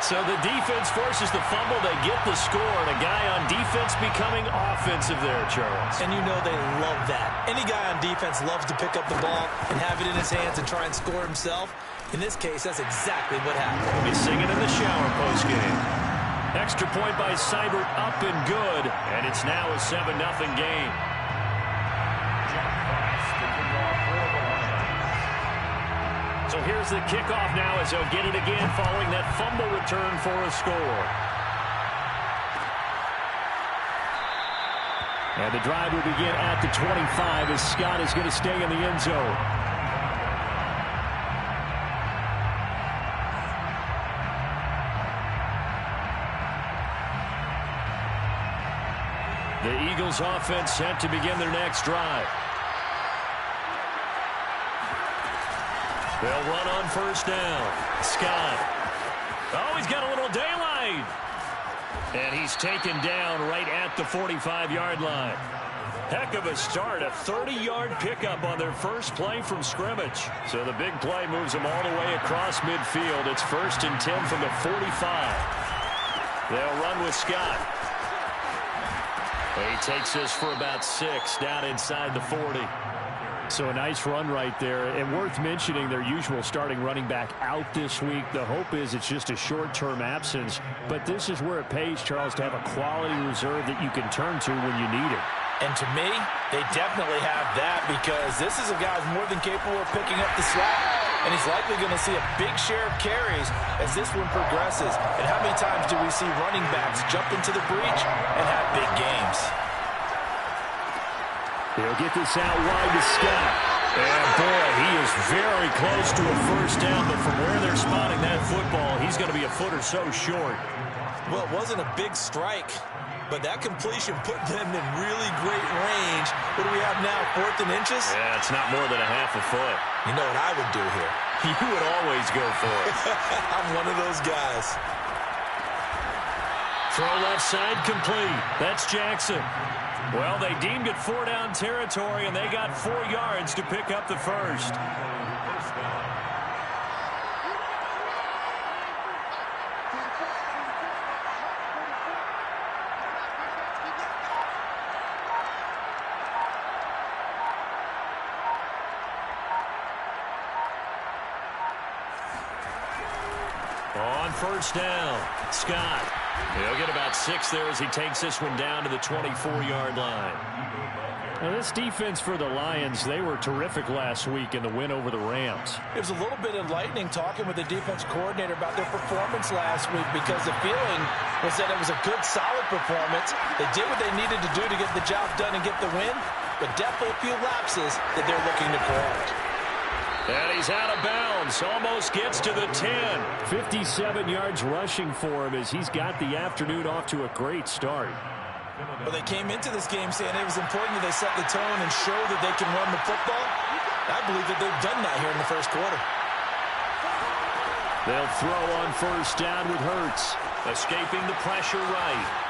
So the defense forces the fumble. They get the score, and a guy on defense becoming offensive there, Charles. And you know they love that. Any guy on defense loves to pick up the ball and have it in his hands and try and score himself. In this case, that's exactly what happened. He's singing in the shower postgame. Extra point by Seibert, up and good, and it's now a 7-0 game. So here's the kickoff now as they'll get it again following that fumble return for a score. And the drive will begin at the 25 as Scott is going to stay in the end zone. The Eagles offense set to begin their next drive. They'll run on first down. Scott. Oh, he's got a little daylight. And he's taken down right at the 45-yard line. Heck of a start. A 30-yard pickup on their first play from scrimmage. So the big play moves them all the way across midfield. It's 1st and 10 from the 45. They'll run with Scott. He takes this for about 6 down inside the 40. So a nice run right there, and worth mentioning their usual starting running back out this week. The hope is it's just a short-term absence, but this is where it pays, Charles, to have a quality reserve that you can turn to when you need it. And to me, they definitely have that because this is a guy who's more than capable of picking up the slack, and he's likely going to see a big share of carries as this one progresses. And how many times do we see running backs jump into the breach and have big games? He'll get this out wide to Scott. And, boy, he is very close to a first down, but from where they're spotting that football, he's going to be a foot or so short. Well, it wasn't a big strike, but that completion put them in really great range. What do we have now, 4th and inches? Yeah, it's not more than a half a foot. You know what I would do here? You would always go for it. I'm one of those guys. Throw left side complete. That's Jackson. Well, they deemed it 4-down territory, and they got 4 yards to pick up the first. On first down, Scott. He'll get about 6 there as he takes this one down to the 24-yard line. Now, this defense for the Lions, they were terrific last week in the win over the Rams. It was a little bit enlightening talking with the defense coordinator about their performance last week because the feeling was that it was a good, solid performance. They did what they needed to do to get the job done and get the win, but definitely a few lapses that they're looking to correct. And he's out of bounds. Almost gets to the 10. 57 yards rushing for him as he's got the afternoon off to a great start. Well, they came into this game saying it was important that they set the tone and show that they can run the football. I believe that they've done that here in the first quarter. They'll throw on first down with Hurts. Escaping the pressure right.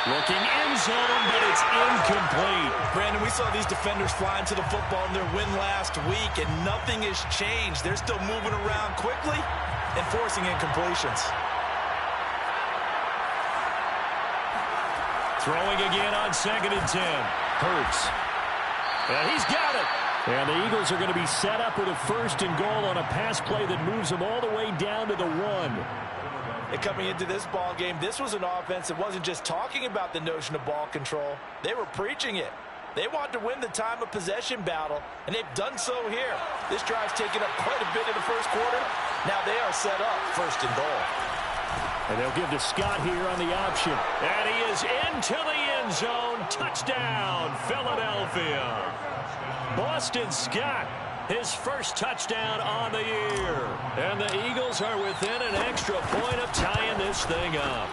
Looking end zone, but it's incomplete. Brandon, we saw these defenders flying to the football in their win last week, and nothing has changed. They're still moving around quickly and forcing incompletions. Throwing again on 2nd and 10. Hurts. And he's got it. And the Eagles are going to be set up with a 1st and goal on a pass play that moves them all the way down to the 1. And coming into this ball game, this was an offense that wasn't just talking about the notion of ball control. They were preaching it. They wanted to win the time of possession battle, and they've done so here. This drive's taken up quite a bit in the first quarter. Now they are set up 1st and goal. And they'll give to Scott here on the option. And he is into the end zone. Touchdown, Philadelphia. Boston Scott. His first touchdown on the year. And the Eagles are within an extra point of tying this thing up.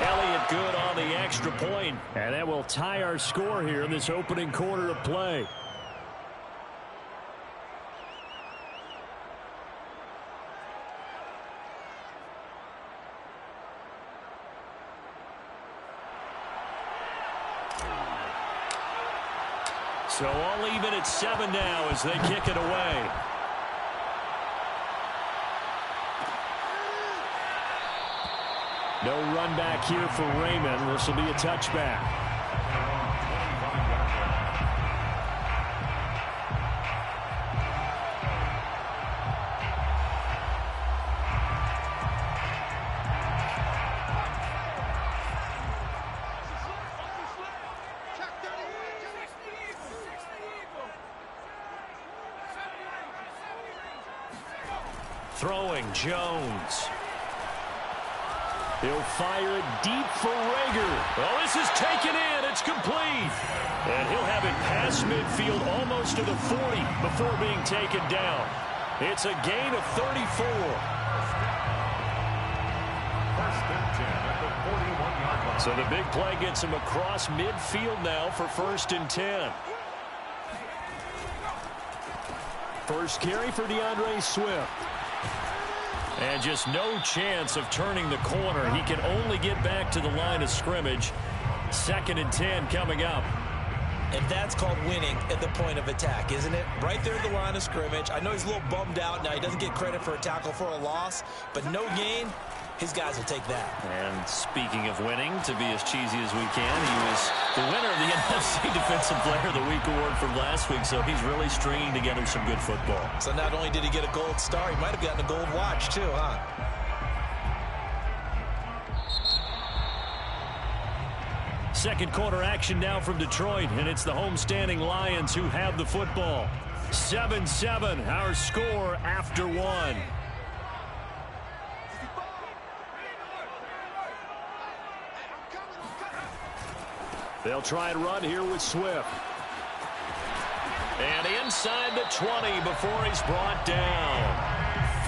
Elliott good on the extra point. And that will tie our score here in this opening quarter of play. So all even at 7 now as they kick it away. No run back here for Raymond. This will be a touchback. Throwing Jones. He'll fire it deep for Rager. Oh, this is taken in. It's complete. And he'll have it past midfield almost to the 40 before being taken down. It's a gain of 34. So the big play gets him across midfield now for 1st and 10. First carry for DeAndre Swift. And just no chance of turning the corner. He can only get back to the line of scrimmage. 2nd and 10 coming up. And that's called winning at the point of attack, isn't it? Right there at the line of scrimmage. I know he's a little bummed out now. He doesn't get credit for a tackle for a loss, but no gain, his guys will take that. And speaking of winning, to be as cheesy as we can, he was the winner of the NFC Defensive Player of the Week award from last week, so he's really stringing together some good football. So not only did he get a gold star, he might have gotten a gold watch too, huh? Second quarter action now from Detroit, and it's the homestanding Lions who have the football. 7-7, our score after 1. They'll try and run here with Swift. And inside the 20 before he's brought down.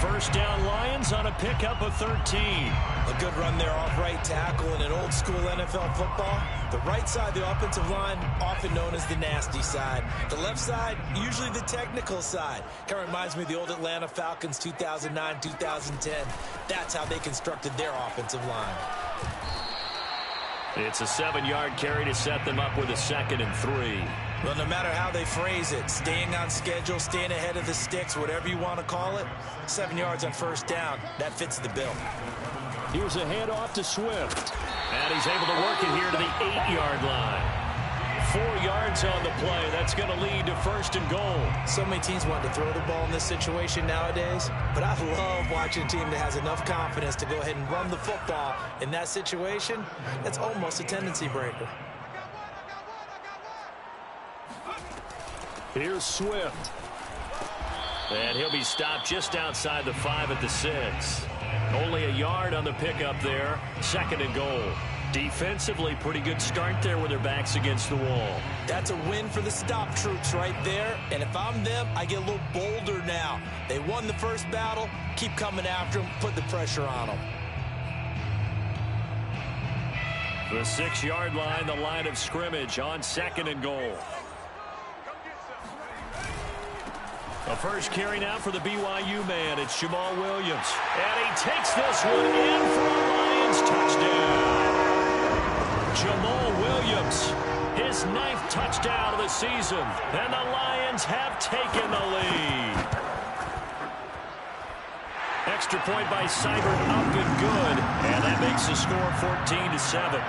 First down Lions on a pickup of 13. A good run there off right tackle in an old school NFL football. The right side of the offensive line, often known as the nasty side. The left side, usually the technical side. Kind of reminds me of the old Atlanta Falcons 2009-2010. That's how they constructed their offensive line. It's a 7-yard carry to set them up with a 2nd and 3. Well, no matter how they phrase it, staying on schedule, staying ahead of the sticks, whatever you want to call it, 7 yards on first down, that fits the bill. Here's a handoff to Swift. And he's able to work it here to the 8-yard line. 4 yards on the play. That's going to lead to 1st and goal. So many teams want to throw the ball in this situation nowadays, but I love watching a team that has enough confidence to go ahead and run the football in that situation. That's almost a tendency breaker. Here's Swift. And he'll be stopped just outside the 5 at the 6. Only a yard on the pickup there. 2nd and goal. Defensively, pretty good start there with their backs against the wall. That's a win for the stop troops right there. And if I'm them, I get a little bolder now. They won the first battle. Keep coming after them. Put the pressure on them. The 6-yard line, the line of scrimmage on 2nd and goal. A first carry now for the BYU man. It's Jamal Williams. And he takes this one in for a Lions touchdown. Jamal Williams, his 9th touchdown of the season. And the Lions have taken the lead. Extra point by Seibert up and good. And that makes the score 14-7.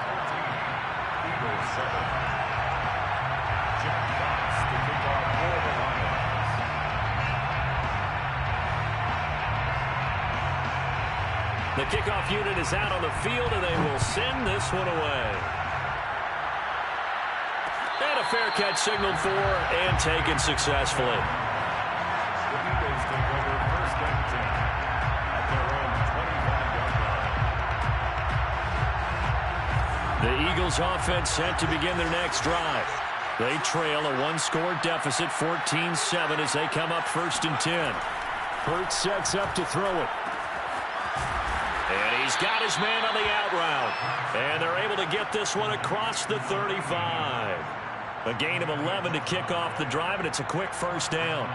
The kickoff unit is out on the field, and they will send this one away. And a fair catch signaled for and taken successfully. The Eagles offense set to begin their next drive. They trail a 1-score deficit, 14-7, as they come up 1st and 10. Hurts sets up to throw it. And he's got his man on the out route. And they're able to get this one across the 35. A gain of 11 to kick off the drive, and it's a quick first down.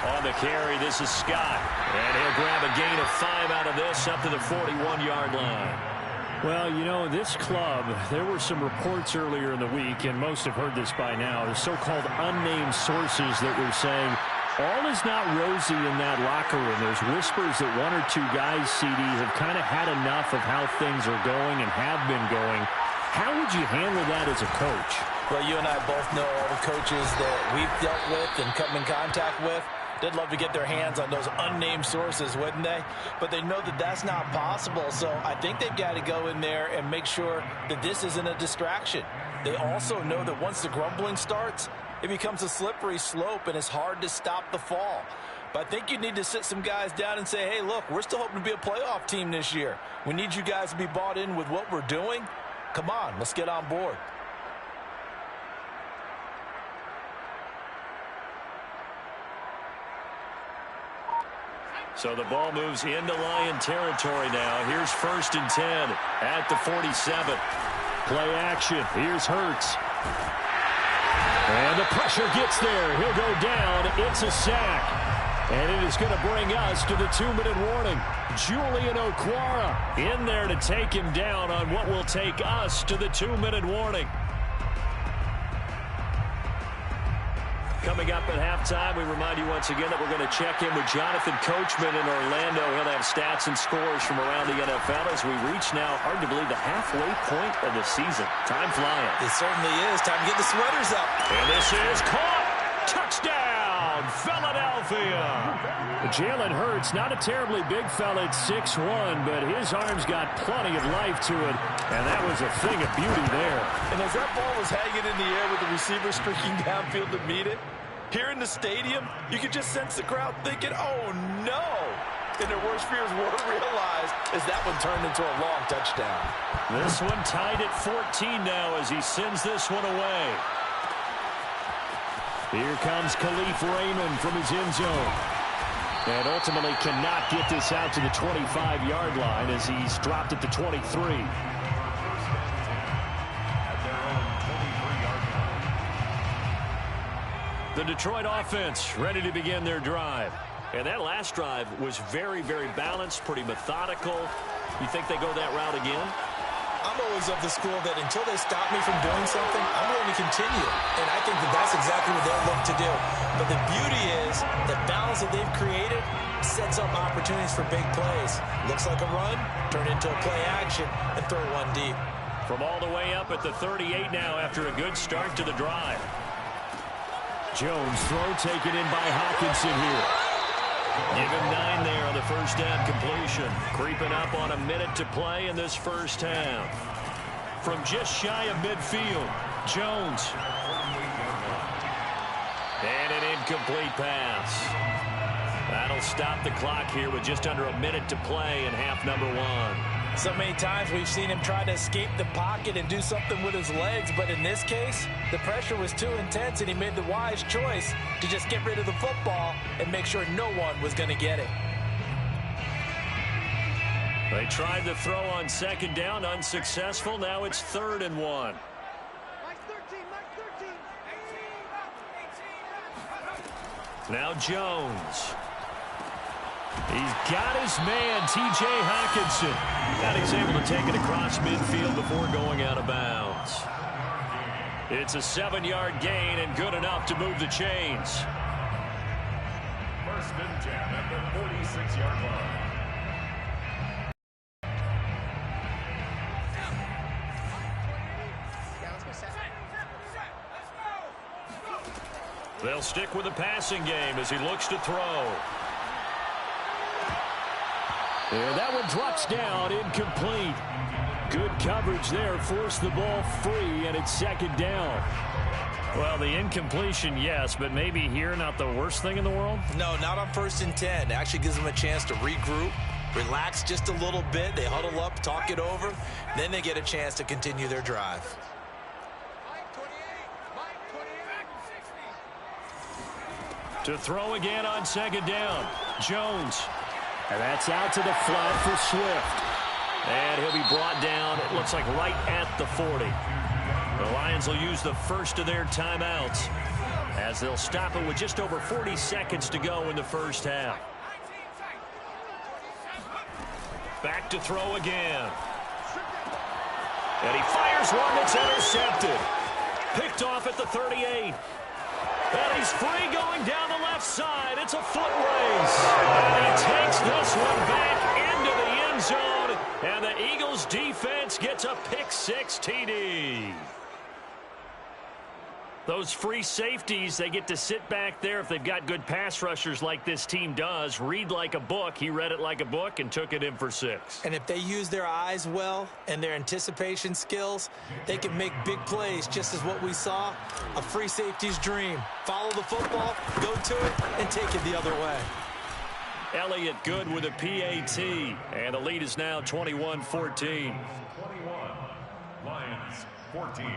On the carry, this is Scott. And he'll grab a gain of 5 out of this up to the 41-yard line. Well, you know, this club, there were some reports earlier in the week, and most have heard this by now, the so-called unnamed sources that were saying all is not rosy in that locker room. There's whispers that one or two guys, CD, have kind of had enough of how things are going and have been going. How would you handle that as a coach? Well, you and I both know all the coaches that we've dealt with and come in contact with. They'd love to get their hands on those unnamed sources, wouldn't they? But they know that that's not possible, so I think they've got to go in there and make sure that this isn't a distraction. They also know that once the grumbling starts, it becomes a slippery slope, and it's hard to stop the fall. But I think you need to sit some guys down and say, hey, look, we're still hoping to be a playoff team this year. We need you guys to be bought in with what we're doing. Come on, let's get on board. So the ball moves into Lion territory now. Here's 1st and 10 at the 47. Play action. Here's Hurts. And the pressure gets there. He'll go down. It's a sack. And it is going to bring us to the 2-minute warning. Julian Okwara in there to take him down on what will take us to the 2-minute warning. Coming up at halftime, we remind you once again that we're going to check in with Jonathan Coachman in Orlando. He'll have stats and scores from around the NFL as we reach now, hard to believe, the halfway point of the season. Time flying. It certainly is. Time to get the sweaters up. And this is caught. Touchdown, Philadelphia. Jalen Hurts, not a terribly big fella at 6'1", but his arms got plenty of life to it, and that was a thing of beauty there. And as that ball was hanging in the air with the receiver streaking downfield to meet it, here in the stadium, you could just sense the crowd thinking, oh, no. And their worst fears were realized as that one turned into a long touchdown. This one tied at 14 now as he sends this one away. Here comes Khalif Raymond from his end zone. And ultimately cannot get this out to the 25-yard line as he's dropped at the 23. The Detroit offense ready to begin their drive. And that last drive was very, very balanced, pretty methodical. You think they go that route again? I'm always of the school that until they stop me from doing something, I'm going to continue. And I think that that's exactly what they'll look to do. But the beauty is the balance that they've created sets up opportunities for big plays. Looks like a run, turn into a play action, and throw one deep. From all the way up at the 38 now after a good start to the drive. Jones throw taken in by Hawkinson here. Give him 9 there on the first down completion. Creeping up on a minute to play in this first half. From just shy of midfield, Jones. And an incomplete pass. That'll stop the clock here with just under a minute to play in half number 1. So many times we've seen him try to escape the pocket and do something with his legs, but in this case, the pressure was too intense and he made the wise choice to just get rid of the football and make sure no one was going to get it. They tried to throw on second down, unsuccessful. Now it's 3rd and 1. Now Jones. He's got his man, T.J. Hawkinson. And he's able to take it across midfield before going out of bounds. It's a 7-yard gain and good enough to move the chains. First and 10 at the 46-yard line. They'll stick with the passing game as he looks to throw. And that one drops down, incomplete. Good coverage there, forced the ball free, and it's 2nd down. Well, the incompletion, yes, but maybe here not the worst thing in the world? No, not on 1st and 10. It actually gives them a chance to regroup, relax just a little bit. They huddle up, talk it over. Then they get a chance to continue their drive. To throw again on 2nd down, Jones. And that's out to the flat for Swift. And he'll be brought down, it looks like right at the 40. The Lions will use the first of their timeouts as they'll stop it with just over 40 seconds to go in the first half. Back to throw again. And he fires one that's intercepted. Picked off at the 38. And he's free going down the left side. It's a foot race. And he takes this one back into the end zone. And the Eagles defense gets a pick-6 TD. Those free safeties, they get to sit back there if they've got good pass rushers like this team does. Read like a book. He read it like a book and took it in for 6. And if they use their eyes well and their anticipation skills, they can make big plays, just as what we saw, a free safety's dream. Follow the football, go to it, and take it the other way. Elliott good with a PAT. And the lead is now 21-14. 21. Lions 14.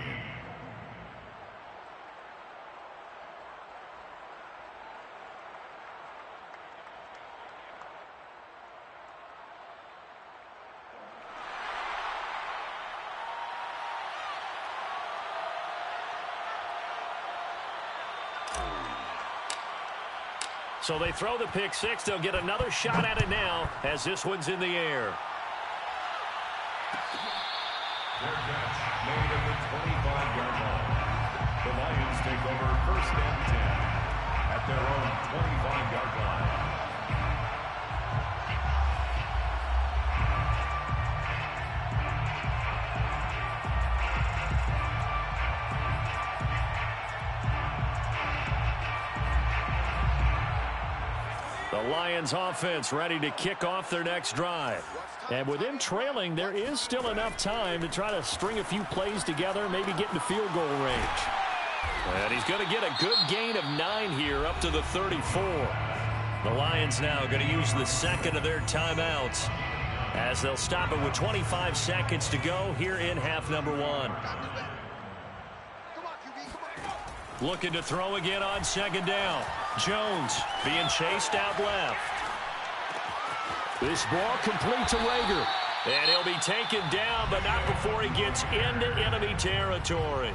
So they throw the pick-6. They'll get another shot at it now as this one's in the air. Their catch made at the 25-yard line. The Lions take over 1st and 10 at their own 25-yard line. The Lions offense ready to kick off their next drive. And with them trailing, there is still enough time to try to string a few plays together, maybe get into field goal range. And he's going to get a good gain of 9 here up to the 34. The Lions now going to use the second of their timeouts as they'll stop it with 25 seconds to go here in half number 1. Looking to throw again on 2nd down. Jones being chased out left. This ball complete to Rager. And he'll be taken down, but not before he gets into enemy territory.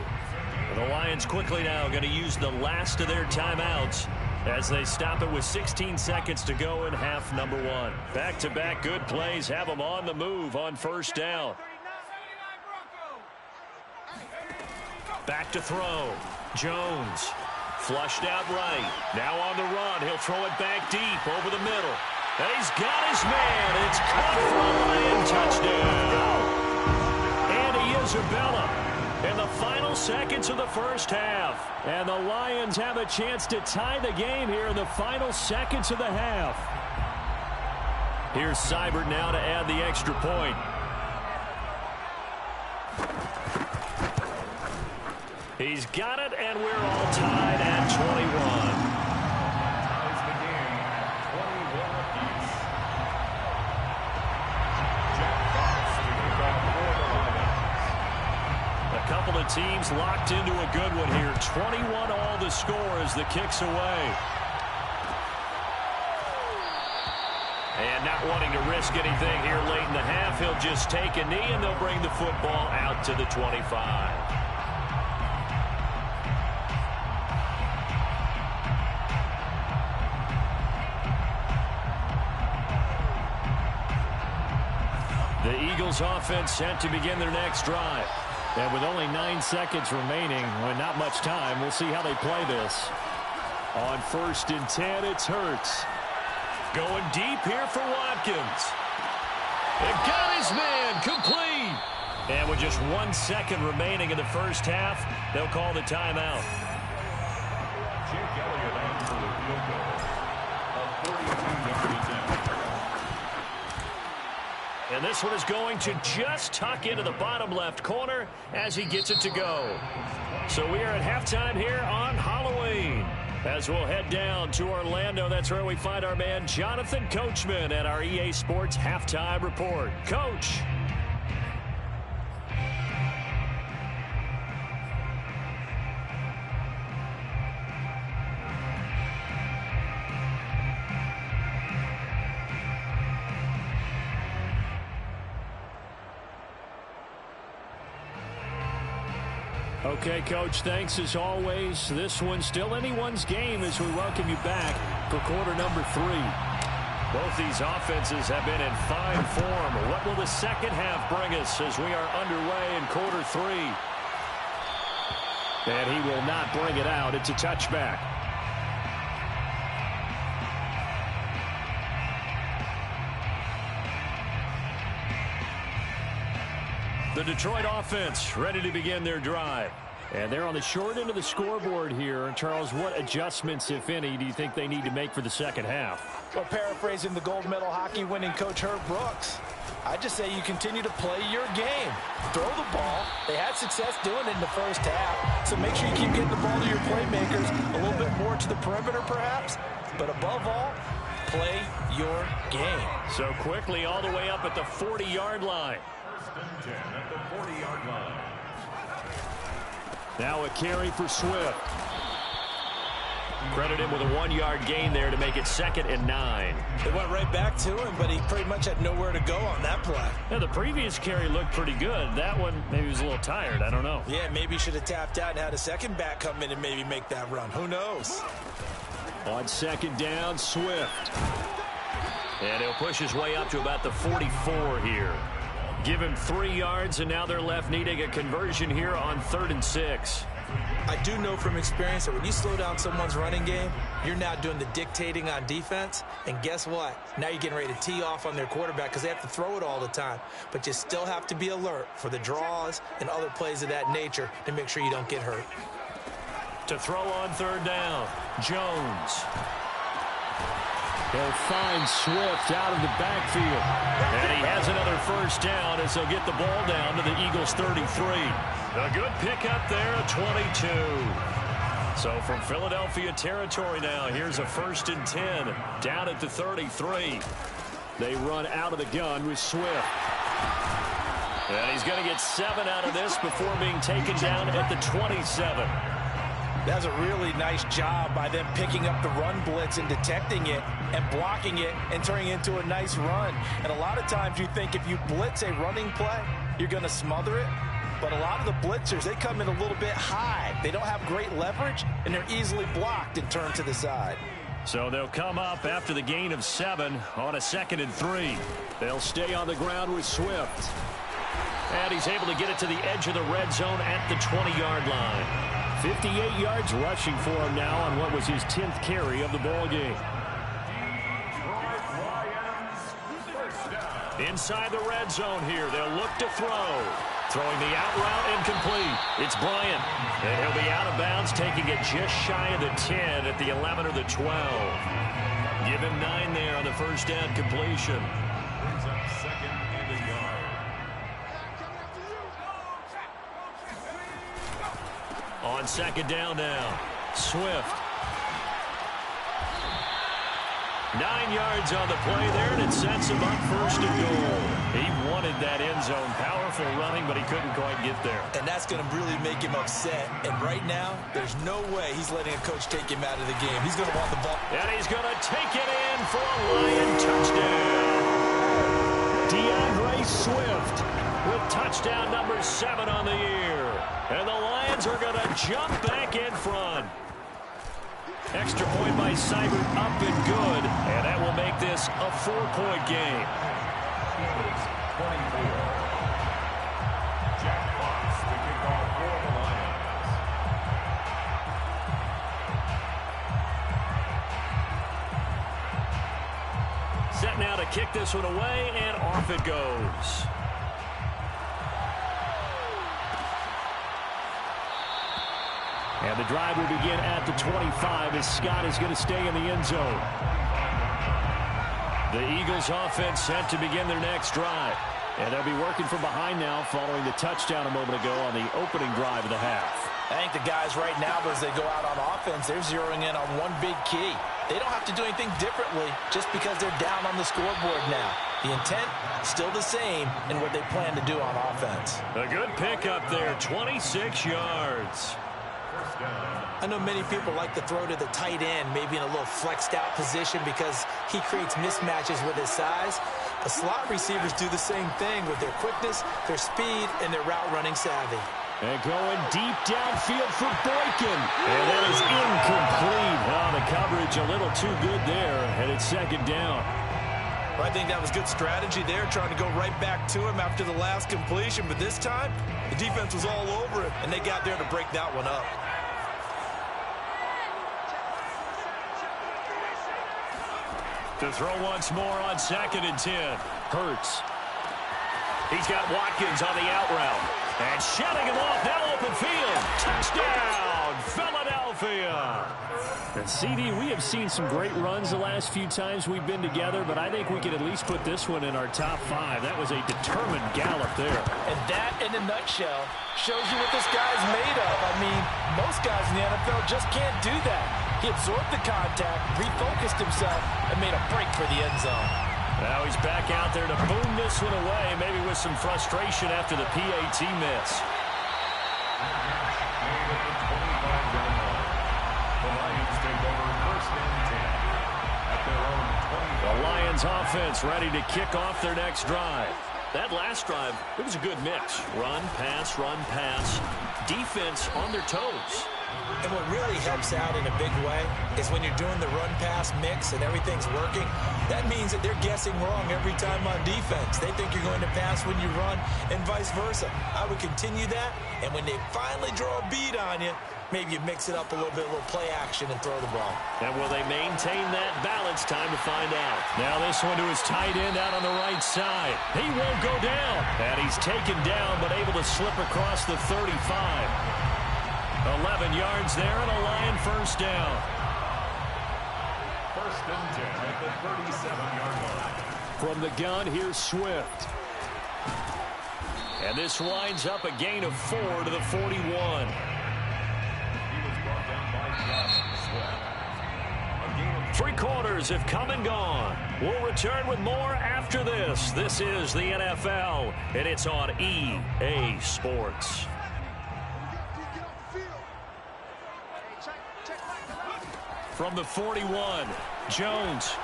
And the Lions quickly now going to use the last of their timeouts as they stop it with 16 seconds to go in half number 1. Back-to-back good plays have them on the move on 1st down. Back to throw. Jones flushed out right. Now on the run. He'll throw it back deep over the middle. And he's got his man. It's caught for a Lion touchdown. Andy Isabella in the final seconds of the 1st half. And the Lions have a chance to tie the game here in the final seconds of the half. Here's Seibert now to add the extra point. He's got it, and we're all tied at 21. Ties the game at 21 apiece. Jack Fox to kick off for the Lions. A couple of teams locked into a good one here. 21 all the score as the kick's away. And not wanting to risk anything here late in the half, he'll just take a knee, and they'll bring the football out to the 25. The Eagles offense set to begin their next drive. And with only 9 seconds remaining, and not much time, we'll see how they play this. On 1st and 10, it's Hurts. Going deep here for Watkins. And got his man complete. And with just 1 second remaining in the 1st half, they'll call the timeout. Jake Elliott on for the field goal. A 42-yard attempt. And this one is going to just tuck into the bottom left corner as he gets it to go. So we are at halftime here on Halloween. As we'll head down to Orlando, that's where we find our man Jonathan Coachman at our EA Sports Halftime Report. Coach. Okay, Coach, thanks as always. This one's still anyone's game as we welcome you back for quarter number 3. Both these offenses have been in fine form. What will the second half bring us as we are underway in quarter 3? And he will not bring it out. It's a touchback. The Detroit offense ready to begin their drive. And they're on the short end of the scoreboard here. Charles, what adjustments, if any, do you think they need to make for the second half? Well, paraphrasing the gold medal hockey winning coach Herb Brooks, I just say you continue to play your game. Throw the ball. They had success doing it in the first half, so make sure you keep getting the ball to your playmakers, a little bit more to the perimeter perhaps, but above all, play your game. So quickly all the way up at the 40-yard line. First and 10 at the 40-yard line. Now a carry for Swift. Credit him with a 1-yard gain there to make it 2nd and 9. They went right back to him, but he pretty much had nowhere to go on that play. Now, the previous carry looked pretty good. That one, maybe he was a little tired. I don't know. Yeah, maybe he should have tapped out and had a second back come in and maybe make that run. Who knows? On 2nd down, Swift. And he'll push his way up to about the 44 here. Give him 3 yards, and now they're left needing a conversion here on 3rd and 6. I do know from experience that when you slow down someone's running game, you're now doing the dictating on defense. And guess what? Now you're getting ready to tee off on their quarterback because they have to throw it all the time. But you still have to be alert for the draws and other plays of that nature to make sure you don't get hurt. To throw on 3rd down, Jones. He'll find Swift out of the backfield. And he has another first down as he'll get the ball down to the Eagles' 33. A good pickup there at 22. So from Philadelphia territory now, here's a 1st and 10 down at the 33. They run out of the gun with Swift. And he's going to get 7 out of this before being taken down at the 27. That's a really nice job by them picking up the run blitz and detecting it and blocking it and turning it into a nice run. And a lot of times you think if you blitz a running play, you're going to smother it. But a lot of the blitzers, they come in a little bit high. They don't have great leverage, and they're easily blocked and turned to the side. So they'll come up after the gain of 7 on a 2nd and 3. They'll stay on the ground with Swift. And he's able to get it to the edge of the red zone at the 20-yard line. 58 yards rushing for him now on what was his 10th carry of the ball game. Inside the red zone here, they'll look to throw. Throwing the out route incomplete. It's Bryant. And he'll be out of bounds, taking it just shy of the 10 at the 11 or the 12. Give him 9 there on the first down completion. Brings up 2nd and a yard. On 2nd down now, Swift. 9 yards on the play there, and it sets him up 1st and goal. He wanted that end zone. Powerful running, but he couldn't quite get there. And that's going to really make him upset. And right now, there's no way he's letting a coach take him out of the game. He's going to want the ball. And he's going to take it in for a Lion touchdown. DeAndre Swift with touchdown number 7 on the year. And the Lions are going to jump back in front. Extra point by Seibert up and good. And that will make this a 4-point game. 24. Jack Fox to kick off for the Lions. Set now to kick this one away, and off it goes. And the drive will begin at the 25 as Scott is going to stay in the end zone. The Eagles offense set to begin their next drive. And they'll be working from behind now following the touchdown a moment ago on the opening drive of the half. I think the guys right now, as they go out on offense, they're zeroing in on one big key. They don't have to do anything differently just because they're down on the scoreboard now. The intent, still the same in what they plan to do on offense. A good pickup there, 26 yards. I know many people like to throw to the tight end, maybe in a little flexed out position because he creates mismatches with his size. The slot receivers do the same thing with their quickness, their speed, and their route running savvy. And going deep downfield for Boykin. And that is incomplete. Oh, the coverage a little too good there, and it's 2nd down. Well, I think that was good strategy there, trying to go right back to him after the last completion. But this time, the defense was all over him, and they got there to break that one up. To throw once more on 2nd and 10. Hurts. He's got Watkins on the out route. And shutting him off, now open field. Touchdown, Philadelphia. And CD, we have seen some great runs the last few times we've been together, but I think we can at least put this one in our top 5. That was a determined gallop there. And that, in a nutshell, shows you what this guy's made of. I mean, most guys in the NFL just can't do that. He absorbed the contact, refocused himself, and made a break for the end zone. Now he's back out there to boom this one away, maybe with some frustration after the PAT miss. The Lions offense ready to kick off their next drive. That last drive, it was a good mix. Run, pass, defense on their toes. And what really helps out in a big way is when you're doing the run-pass mix and everything's working, that means that they're guessing wrong every time on defense. They think you're going to pass when you run and vice versa. I would continue that, and when they finally draw a bead on you, maybe you mix it up a little bit, a little play action, and throw the ball. And will they maintain that balance? Time to find out. Now this one to his tight end out on the right side. He won't go down. And he's taken down, but able to slip across the 35. 11 yards there and a Lion first down. 1st and 10 at the 37-yard line. From the gun, here's Swift. And this winds up a gain of 4 to the 41. He was brought down by Swift. 3 quarters have come and gone. We'll return with more after this. This is the NFL, and it's on EA Sports. From the 41, Jones.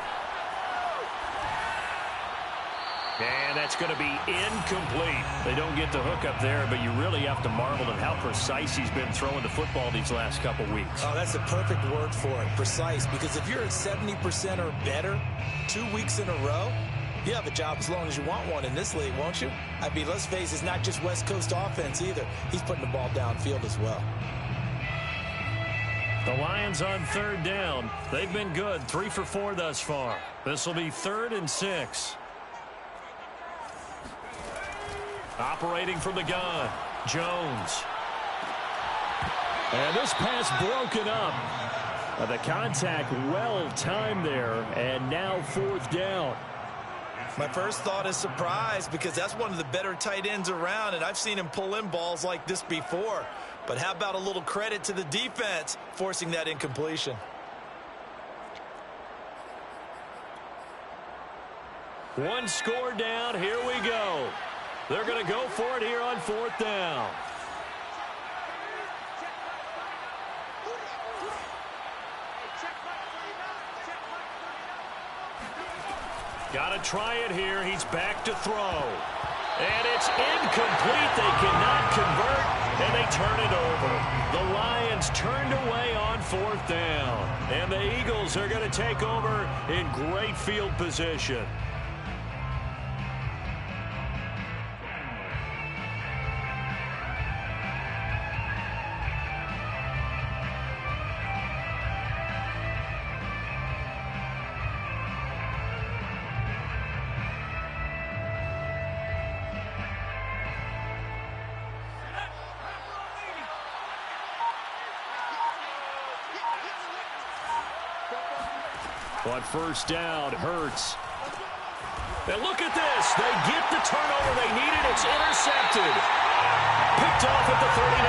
And that's going to be incomplete. They don't get the hook up there, but you really have to marvel at how precise he's been throwing the football these last couple weeks. Oh, that's the perfect word for it, precise. Because if you're at 70% or better 2 weeks in a row, you have a job as long as you want one in this league, won't you? I mean, let's face it, it's not just West Coast offense either. He's putting the ball downfield as well. The Lions on 3rd down. They've been good, 3 for 4 thus far. This will be 3rd and 6. Operating from the gun, Jones. And this pass broken up. The contact well timed there, and now 4th down. My first thought is surprise, because that's one of the better tight ends around, and I've seen him pull in balls like this before. But how about a little credit to the defense forcing that incompletion? One score down. Here we go. They're going to go for it here on 4th down. Got to try it here. He's back to throw. And it's incomplete. They cannot convert, and they turn it over. The Lions turned away on 4th down. And the Eagles are going to take over in great field position. On 1st down, Hurts. And look at this. They get the turnover they needed. It's intercepted. Picked off at the 39.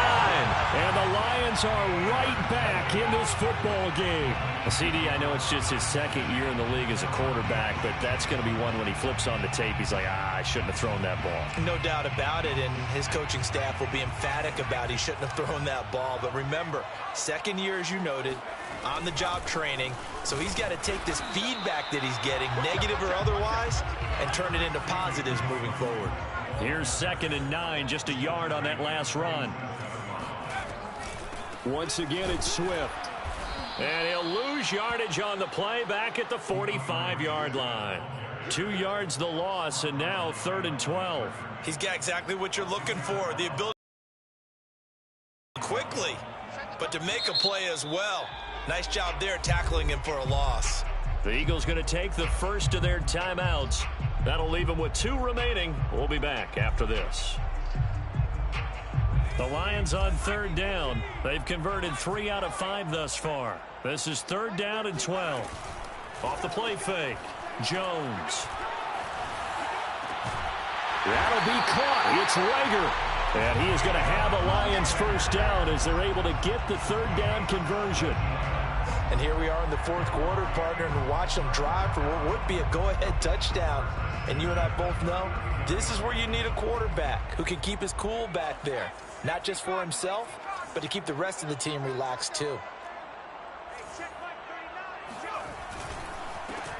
And the Lions are right back in this football game. CD, I know it's just his 2nd year in the league as a quarterback, but that's going to be one when he flips on the tape. He's like, I shouldn't have thrown that ball. No doubt about it, and his coaching staff will be emphatic about he shouldn't have thrown that ball. But remember, 2nd year, as you noted, on-the-job training, so he's got to take this feedback that he's getting, negative or otherwise, and turn it into positives moving forward. Here's 2nd and 9, just a yard on that last run. Once again, it's Swift. And he'll lose yardage on the play back at the 45-yard line. 2 yards the loss, and now 3rd and 12. He's got exactly what you're looking for, the ability quickly, but to make a play as well. Nice job there tackling him for a loss. The Eagles going to take the first of their timeouts. That'll leave them with 2 remaining. We'll be back after this. The Lions on 3rd down. They've converted 3 out of 5 thus far. This is 3rd down and 12. Off the play fake. Jones. That'll be caught. It's Rager. And he is going to have a Lions first down as they're able to get the 3rd down conversion. And here we are in the 4th quarter, partner, and watch them drive for what would be a go-ahead touchdown. And you and I both know this is where you need a quarterback who can keep his cool back there. Not just for himself, but to keep the rest of the team relaxed too.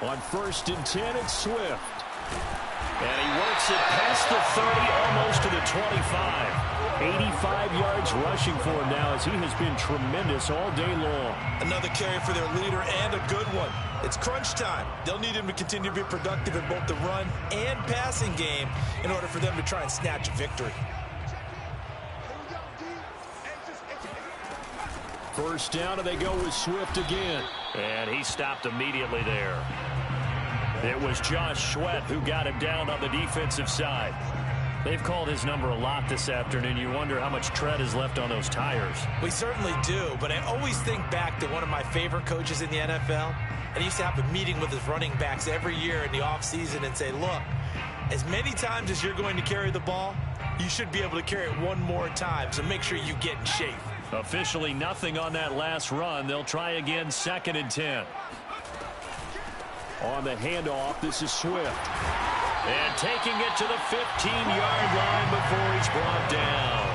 On 1st and 10, it's Swift. And he works it past the 30, almost to the 25. 85 yards rushing for him now as he has been tremendous all day long. Another carry for their leader and a good one. It's crunch time. They'll need him to continue to be productive in both the run and passing game in order for them to try and snatch a victory. 1st down, and they go with Swift again. And he stopped immediately there. It was Josh Sweat who got him down on the defensive side. They've called his number a lot this afternoon. You wonder how much tread is left on those tires. We certainly do, but I always think back to one of my favorite coaches in the NFL. And he used to have a meeting with his running backs every year in the offseason and say, look, as many times as you're going to carry the ball, you should be able to carry it one more time, so make sure you get in shape. Officially nothing on that last run. They'll try again, 2nd and 10. On the handoff, this is Swift. And taking it to the 15-yard line before he's brought down.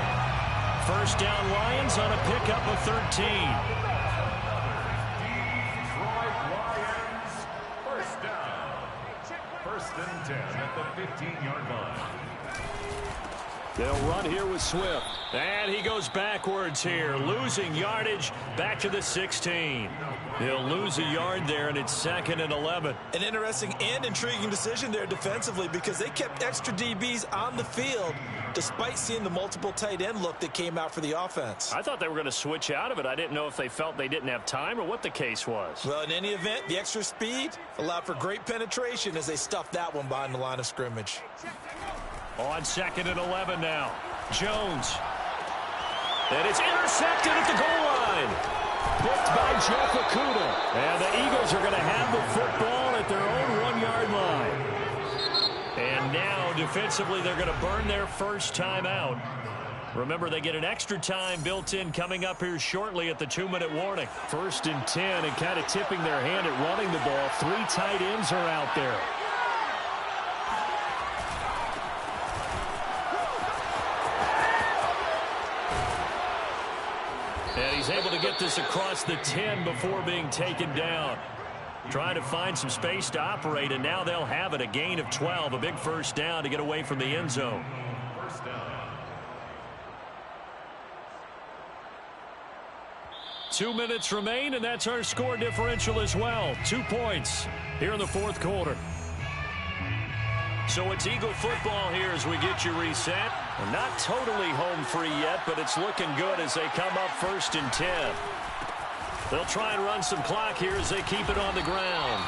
1st down Lions on a pickup of 13. Lions, 1st down. 1st and 10 at the 15-yard line. They'll run here with Swift. And he goes backwards here, losing yardage back to the 16. He'll lose a yard there, and it's 2nd and 11. An interesting and intriguing decision there defensively because they kept extra DBs on the field despite seeing the multiple tight end look that came out for the offense. I thought they were going to switch out of it. I didn't know if they felt they didn't have time or what the case was. Well, in any event, the extra speed allowed for great penetration as they stuffed that one behind the line of scrimmage. On 2nd and 11 now. Jones. And it's intercepted at the goal line. Picked by Jeff Okudah. And the Eagles are going to have the football at their own 1-yard line. And now, defensively, they're going to burn their first time out. Remember, they get an extra time built in coming up here shortly at the 2-minute warning. 1st and 10, and kind of tipping their hand at running the ball. 3 tight ends are out there. And he's able to get this across the 10 before being taken down. Trying to find some space to operate, and now they'll have it. A gain of 12, a big first down to get away from the end zone. 1st down. 2 minutes remain, and that's our score differential as well. 2 points here in the 4th quarter. So it's Eagle football here as we get you reset. We're not totally home free yet, but it's looking good as they come up 1st and 10. They'll try and run some clock here as they keep it on the ground.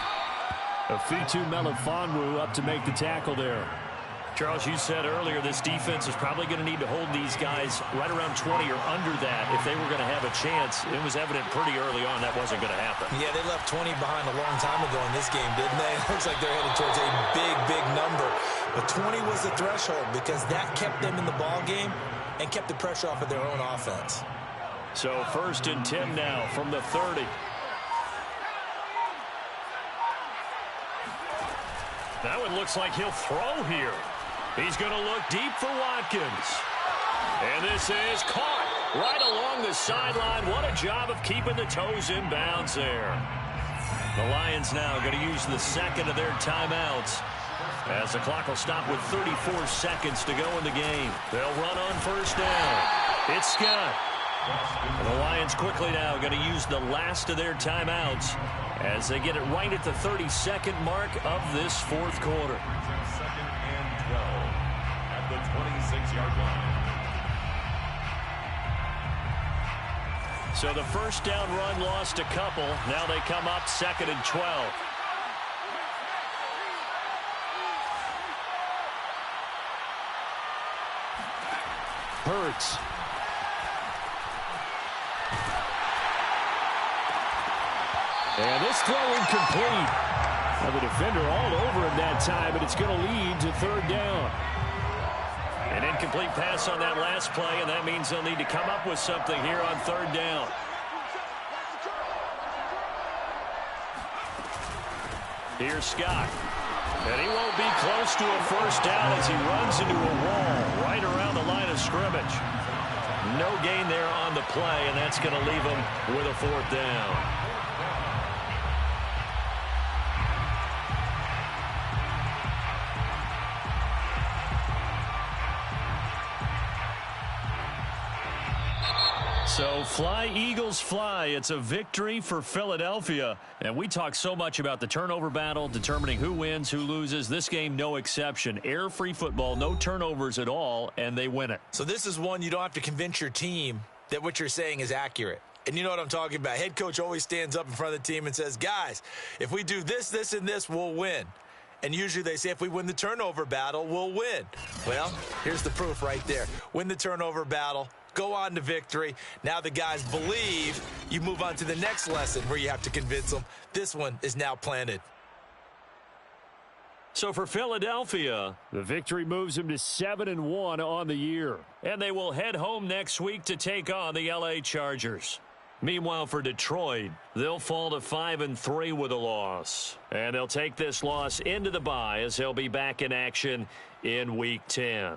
Afitu Melifonwu up to make the tackle there. Charles, you said earlier this defense is probably going to need to hold these guys right around 20 or under that if they were going to have a chance. It was evident pretty early on that wasn't going to happen. Yeah, they left 20 behind a long time ago in this game, didn't they? It looks like they're headed towards a big, big number. But 20 was the threshold because that kept them in the ball game and kept the pressure off of their own offense. So 1st and 10 now from the 30. That one looks like he'll throw here. He's going to look deep for Watkins. And this is caught right along the sideline. What a job of keeping the toes in bounds there. The Lions now going to use the 2nd of their timeouts as the clock will stop with 34 seconds to go in the game. They'll run on 1st down. It's Scott. And the Lions quickly now going to use the last of their timeouts as they get it right at the 32nd mark of this fourth quarter. Second and 12 at the 26-yard line. So the first down run lost a couple. Now they come up 2nd and 12. Hurts. And this throw incomplete. Now the defender all over him that time, but it's going to lead to third down. An incomplete pass on that last play, and that means they'll need to come up with something here on third down. Here's Scott. And he won't be close to a first down as he runs into a wall right around the line of scrimmage. No gain there on the play, and that's going to leave him with a fourth down. So fly, Eagles, fly. It's a victory for Philadelphia. And we talk so much about the turnover battle, determining who wins, who loses. This game, no exception. Air-free football, no turnovers at all, and they win it. So this is one you don't have to convince your team that what you're saying is accurate. And you know what I'm talking about. Head coach always stands up in front of the team and says, guys, if we do this, this, and this, we'll win. And usually they say if we win the turnover battle, we'll win. Well, here's the proof right there. Win the turnover battle. Go on to victory. Now the guys believe. You move on to the next lesson where you have to convince them. This one is now planted. So for Philadelphia, the victory moves them to 7-1 on the year. And they will head home next week to take on the LA Chargers. Meanwhile, for Detroit, they'll fall to 5-3 with a loss. And they'll take this loss into the bye as they'll be back in action in Week 10.